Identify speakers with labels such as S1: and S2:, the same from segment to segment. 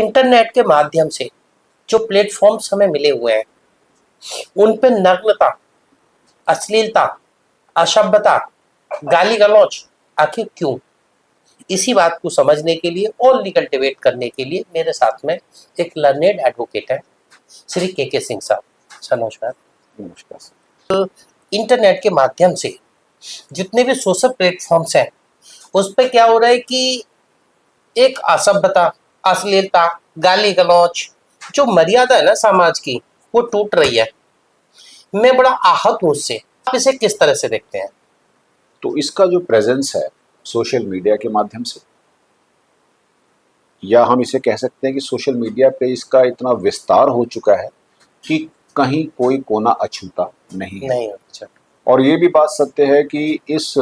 S1: Internet के माध्यम से जो प्लेटफॉर्म्स हमें मिले हुए हैं उन पे नग्नता, अश्लीलता, असभ्यता, गाली गलौज आखिर क्यों? इसी बात को समझने के लिए और लीगल डिबेट करने के लिए मेरे साथ में एक लर्नेड एडवोकेट है, श्री के सिंह साहब। सर नमस्कार।
S2: नमस्कार।
S1: तो इंटरनेट के माध्यम से जितने भी सोशल प्लेटफॉर्म्स हैं उस पे क्या हो रहा है कि एक असभ्यता, अश्लीलता, गाली गलौज जो मर्यादा है ना समाज की, वो टूट रही है। मैं बड़ा आहत हूँ उससे। आप इसे किस तरह से देखते हैं?
S2: तो इसका जो प्रेजेंस है सोशल मीडिया के माध्यम से, या हम इसे कह सकते हैं कि सोशल मीडिया पे इसका इतना विस्तार हो चुका है कि कहीं कोई कोना अछूता नहीं है।
S1: नहीं, अच्छा।
S2: और ये भी बात सत्य है कि इस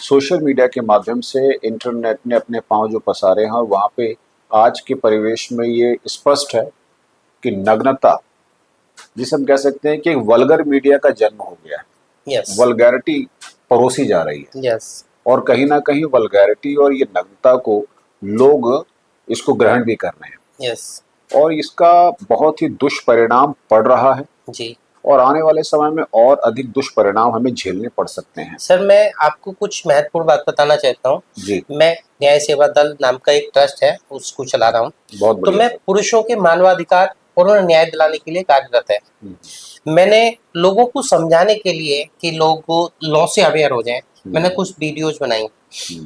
S2: सोशल मीडिया के माध्यम से इंटरनेट ने अपने पांव जो पसारे हैं, और वहाँ पे आज के परिवेश में ये स्पष्ट है कि नग्नता, जिसे हम कह सकते हैं कि एक वल्गर मीडिया का जन्म हो गया है।
S1: यस,
S2: वल्गैरिटी परोसी जा रही है,
S1: यस,
S2: और कहीं ना कहीं वल्गैरिटी और ये नग्नता को लोग इसको ग्रहण भी कर रहे हैं,
S1: यस
S2: और इसका बहुत ही दुष्परिणाम पड़ रहा है,
S1: जी।
S2: और आने वाले समय में और अधिक दुष्परिणाम हमें झेलने पड़ सकते हैं।
S1: सर, मैं आपको कुछ महत्वपूर्ण बात बताना चाहता हूँ।
S2: जी,
S1: मैं न्याय सेवा दल नाम का एक ट्रस्ट है, उसको चला रहा हूँ।
S2: बहुत
S1: तो
S2: बढ़िया।
S1: मैं पुरुषों के मानवाधिकार और उन्हें न्याय दिलाने के लिए कार्यरत है। मैंने लोगों को समझाने के लिए कि लोग लॉ से अवेयर हो जाएं, मैंने कुछ वीडियोज बनाई।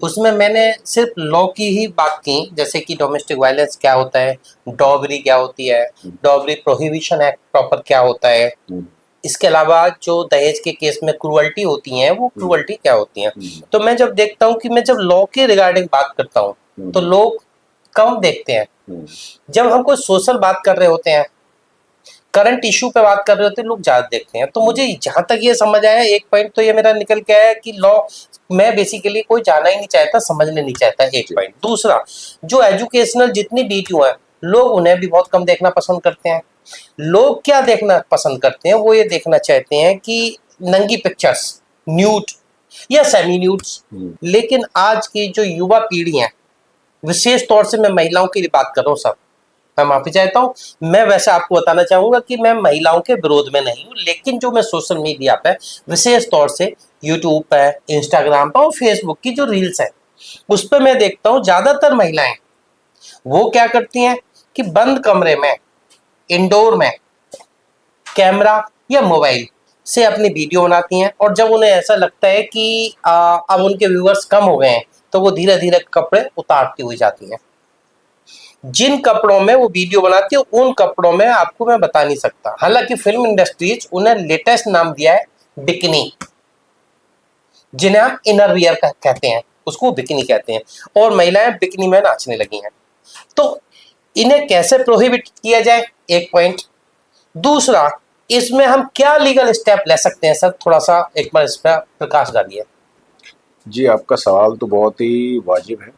S1: उसमें मैंने सिर्फ लॉ की ही बात की, जैसे कि डोमेस्टिक वायलेंस क्या होता है, डॉबरी क्या होती है, डॉबरी प्रोहिबिशन एक्ट प्रॉपर क्या होता है, इसके अलावा जो दहेज के केस में क्रूअल्टी होती है वो क्रूअल्टी क्या होती है। तो मैं जब देखता हूँ कि मैं जब लॉ के रिगार्डिंग बात करता हूँ तो लोग कम देखते हैं। जब हम कोई सोशल बात कर रहे होते हैं, करंट इशू पे बात कर रहे होते हैं, लोग ज्यादा देखते हैं। तो मुझे जहां तक ये समझ आया, एक पॉइंट तो ये मेरा निकल के आया कि लॉ मैं बेसिकली कोई जाना ही नहीं चाहता, समझने नहीं चाहता, एक पॉइंट। दूसरा, जो एजुकेशनल जितनी वीडियो है लोग उन्हें भी बहुत कम देखना पसंद करते हैं। लोग क्या देखना पसंद करते हैं, वो ये देखना चाहते हैं कि नंगी पिक्चर्स, न्यूड या सेमी न्यूड्स। लेकिन आज की जो युवा पीढ़ी है, विशेष तौर से मैं महिलाओं की बात कर रहा हूँ साहब, मैं माफी चाहता हूँ। मैं वैसे आपको बताना चाहूंगा कि मैं महिलाओं के विरोध में नहीं हूँ, लेकिन जो मैं सोशल मीडिया पे विशेष तौर से यूट्यूब पे, इंस्टाग्राम पे और फेसबुक की जो रील्स है उस पर मैं देखता हूँ, ज्यादातर महिलाएं वो क्या करती हैं कि बंद कमरे में, इंडोर में कैमरा या मोबाइल से अपनी वीडियो बनाती हैं, और जब उन्हें ऐसा लगता है कि अब उनके व्यूअर्स कम हो गए हैं तो वो धीरे धीरे कपड़े उतारती हुई जाती हैं। जिन कपड़ों में वो वीडियो बनाती है उन कपड़ों में आपको मैं बता नहीं सकता। हालांकि फिल्म इंडस्ट्रीज उन्हें लेटेस्ट नाम दिया है बिकिनी, जिन्हें आप इनर वियर कहते हैं, उसको बिकिनी कहते हैं, और महिलाएं बिकिनी में नाचने लगी हैं। तो इन्हें कैसे प्रोहिबिट किया जाए, एक पॉइंट। दूसरा, इसमें हम क्या लीगल स्टेप ले सकते हैं सर, थोड़ा सा एक बार इस पर प्रकाश डालिए।
S2: जी, आपका सवाल तो बहुत ही वाजिब है।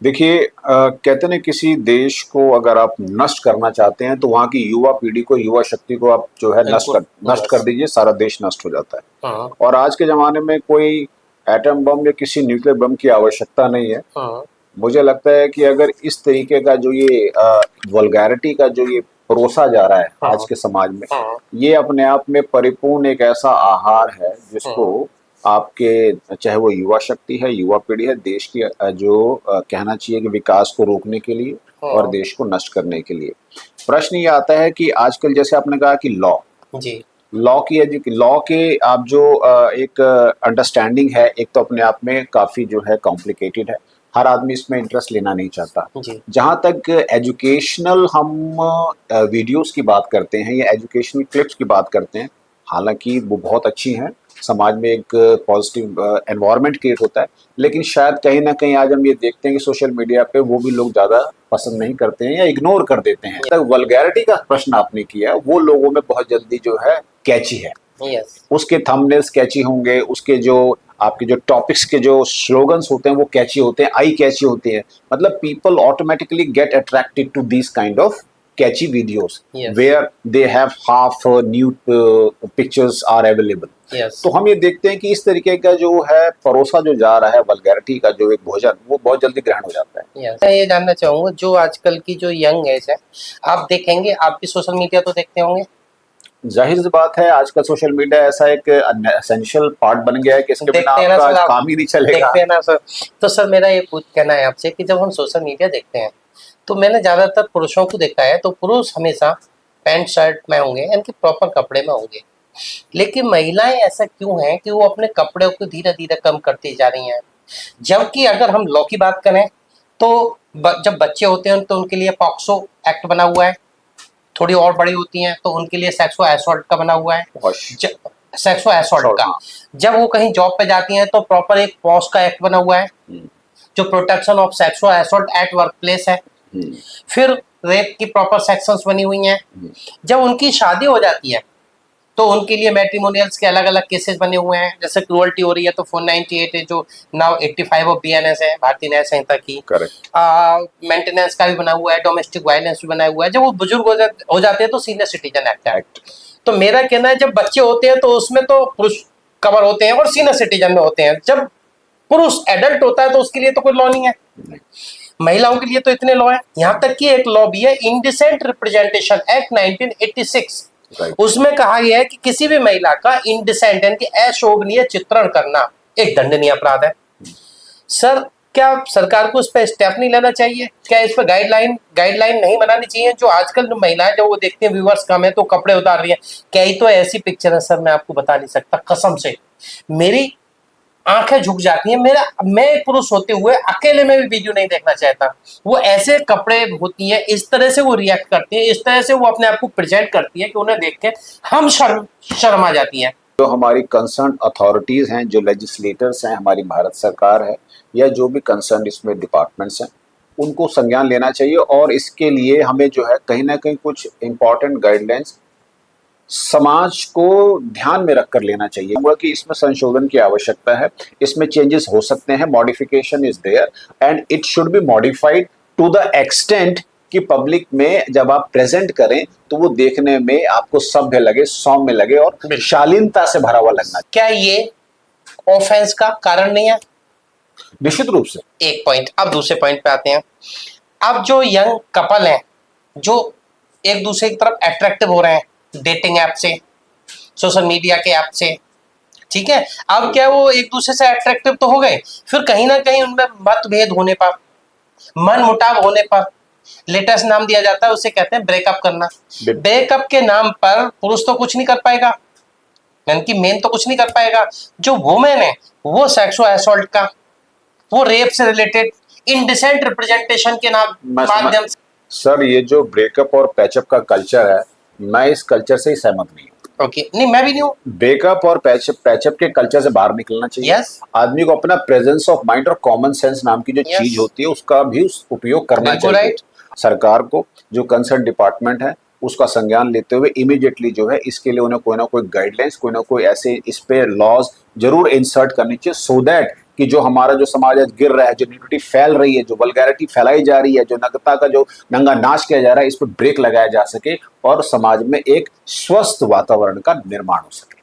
S2: देखिए, कहते हैं किसी देश को अगर आप नष्ट करना चाहते हैं तो वहाँ की युवा पीढ़ी को, युवा शक्ति को आप जो है नष्ट कर दीजिए, सारा देश नष्ट हो जाता है। और आज के ज़माने में कोई एटम बम या किसी न्यूक्लियर बम की आवश्यकता नहीं है। मुझे लगता है कि अगर इस तरीके का जो ये वल्गैरिटी का जो ये परोसा जा रहा है आज के समाज में, ये अपने आप में परिपूर्ण एक ऐसा आहार है जिसको आपके, चाहे वो युवा शक्ति है, युवा पीढ़ी है, देश की जो कहना चाहिए कि विकास को रोकने के लिए और देश को नष्ट करने के लिए। प्रश्न ये आता है कि आजकल जैसे आपने कहा कि लॉ के आप जो एक अंडरस्टैंडिंग है, एक तो अपने आप में काफ़ी जो है कॉम्प्लिकेटेड है, हर आदमी इसमें इंटरेस्ट लेना नहीं चाहता। जहाँ तक एजुकेशनल हम वीडियोस की बात करते हैं या एजुकेशनल क्लिप्स की बात करते हैं, हालांकि वो बहुत अच्छी हैं, समाज में एक पॉजिटिव एनवायरनमेंट क्रिएट होता है, लेकिन शायद कहीं ना कहीं आज हम ये देखते हैं कि सोशल मीडिया पे वो भी लोग ज़्यादा पसंद नहीं करते हैं या इग्नोर कर देते हैं। तक वल्गैरिटी का प्रश्न आपने किया, वो लोगों में बहुत जल्दी जो है कैची है। उसके थंबनेल्स कैची होंगे, उसके जो आपके जो टॉपिक्स के जो स्लोगन्स होते हैं वो कैची होते हैं, आई कैची होते हैं। मतलब people automatically get attracted to this kind of catchy videos where they have half nude pictures are available.
S1: Yes.
S2: तो हम ये देखते हैं कि इस तरीके का जो है परोसा जो जा रहा है वल्गैरिटी का जो एक भोजन, वो बहुत जल्दी ग्रहण हो जाता है।
S1: यस, मैं ये जानना चाहूंगा, जो आजकल की जो यंग एज है, आप देखेंगे, आप भी सोशल मीडिया तो देखते होंगे।
S2: जाहिर सी बात है, आजकल सोशल मीडिया ऐसा एक एसेंशियल पार्ट बन गया है कि इसके बिना
S1: देखते हैं ना
S2: आपका
S1: सर, आप
S2: काम ही नहीं चलेगा।
S1: देखते हैं ना सर। तो सर मेरा ये पूछ कहना है आपसे कि जब हम सोशल मीडिया देखते हैं, तो मैंने ज्यादातर पुरुषों को देखा है, तो पुरुष हमेशा पैंट शर्ट में होंगे, यानी प्रॉपर कपड़े में होंगे। लेकिन महिलाएं ऐसा क्यों हैं कि वो अपने कपड़ों को धीरे धीरे कम करती जा रही हैं। जबकि अगर हम लॉ की बात करें, तो जब बच्चे होते हैं तो उनके लिए पॉक्सो एक्ट बना हुआ है, थोड़ी और बड़ी होती हैं तो उनके लिए सेक्सुअल असॉल्ट का बना हुआ है, सेक्सुअल असॉल्ट का। जब वो कहीं जॉब पे जाती हैं तो प्रॉपर एक पॉस का एक्ट बना हुआ है, जो protection of sexual assault at work place है। फिर रेप की प्रॉपर सेक्शंस बनी हुई हैं। जब उनकी शादी हो जाती है तो उनके लिए मैट्रिमोनियल्स के अलग अलग केसेस बने हुए हैं। जैसे क्रूअल्टी हो रही है तो 498 है, जो नाउ 85 ऑफ बीएनएस है, भारतीय न्याय संहिता की। मेंटेनेंस का भी बना हुआ है, डोमेस्टिक वायलेंस भी बना हुआ है। जब वो बुजुर्ग हो जाते हैं तो सीनियर सिटीजन एक्ट। तो मेरा कहना है, जब बच्चे होते हैं तो उसमें तो पुरुष कवर होते हैं और सीनियर सिटीजन में होते हैं। जब पुरुष एडल्ट होता है तो उसके लिए तो कोई लॉ नहीं है। महिलाओं के लिए तो इतने लॉ है। यहाँ तक कि एक लॉ भी है, इंडिसेंट रिप्रेजेंटेशन एक्ट 1986। उसमें कहा गया है कि किसी भी महिला का इंडिसेंट यानी कि अशोभनीय चित्रण करना एक दंडनीय अपराध है। सर, क्या सरकार को इस पर स्टेप नहीं लेना चाहिए? क्या इस पर गाइडलाइन नहीं बनानी चाहिए? जो आजकल जो महिलाएं जो वो देखती हैं, व्यूअर्स कम है तो कपड़े उतार रही है, कई तो ऐसी पिक्चर है सर, मैं आपको बता नहीं सकता, कसम से मेरी आंखें झुक जाती हैं। मैं एक पुरुष होते हुए अकेले में भी वीडियो नहीं देखना चाहता। वो ऐसे कपड़े होती हैं, इस तरह से वो रिएक्ट करती हैं, इस तरह से वो अपने आप को प्रेजेंट करती है कि उन्हें देख के हम शर्म आ जाती हैं।
S2: जो हमारी कंसर्न अथॉरिटीज हैं, जो लेजिस्लेटर्स हैं, हमारी भारत सरकार है, या जो भी कंसर्न इसमें डिपार्टमेंट्स हैं, उनको संज्ञान लेना चाहिए। और इसके लिए हमें जो है कहीं ना कहीं कुछ इंपॉर्टेंट गाइडलाइंस समाज को ध्यान में रखकर लेना चाहिए कि इसमें संशोधन की आवश्यकता है, इसमें चेंजेस हो सकते हैं, modification is there and it should be modified to the extent कि पब्लिक में जब आप प्रेजेंट करें तो वो देखने में आपको सभ्य लगे, सौम्य लगे और शालीनता से भरा हुआ लगना।
S1: क्या ये ऑफेंस का कारण नहीं है?
S2: निश्चित रूप से।
S1: एक पॉइंट। अब दूसरे पॉइंट पे आते हैं। अब जो यंग कपल हैं, जो एक दूसरे की तरफ अट्रैक्टिव हो रहे हैं डेटिंग ऐप से, सोशल मीडिया के ऐप से, ठीक है, अब क्या वो एक दूसरे से अट्रैक्टिव तो हो गए, फिर कहीं ना कहीं उनमें मतभेद होने पर, मन मुटाव होने पर लेटेस्ट नाम दिया जाता है, उसे कहते हैं ब्रेकअप करना। ब्रेकअप के नाम पर पुरुष तो कुछ नहीं कर पाएगा, यानी कि मेन तो कुछ नहीं कर पाएगा। जो वुमेन है वो सेक्सुअल असॉल्ट का, वो रेप से रिलेटेड इंडिसेंट रिप्रेजेंटेशन के माध्यम से।
S2: सर, ये जो ब्रेकअप और पैचअप का कल्चर है, मैं इस कल्चर से ही सहमत नहीं हूँ।
S1: ओके, नहीं मैं भी नहीं हूँ।
S2: ब्रेकअप और पैचअप के कल्चर से बाहर निकलना चाहिए। आदमी को अपना प्रेजेंस ऑफ माइंड और कॉमन सेंस नाम की जो चीज होती है उसका भी उपयोग करना चाहिए। सरकार को, जो कंसर्न डिपार्टमेंट है, उसका संज्ञान लेते हुए इमीडिएटली जो है इसके लिए उन्हें कोई ना कोई गाइडलाइंस, कोई ना कोई ऐसे इस पे लॉज जरूर इंसर्ट करनी चाहिए, सो दैट कि जो हमारा जो समाज आज गिर रहा है, जो न्यूडिटी फैल रही है, जो वल्गैरिटी फैलाई जा रही है, जो नग्नता का जो नंगा नाच किया जा रहा है, इस पर ब्रेक लगाया जा सके और समाज में एक स्वस्थ वातावरण का निर्माण हो सके।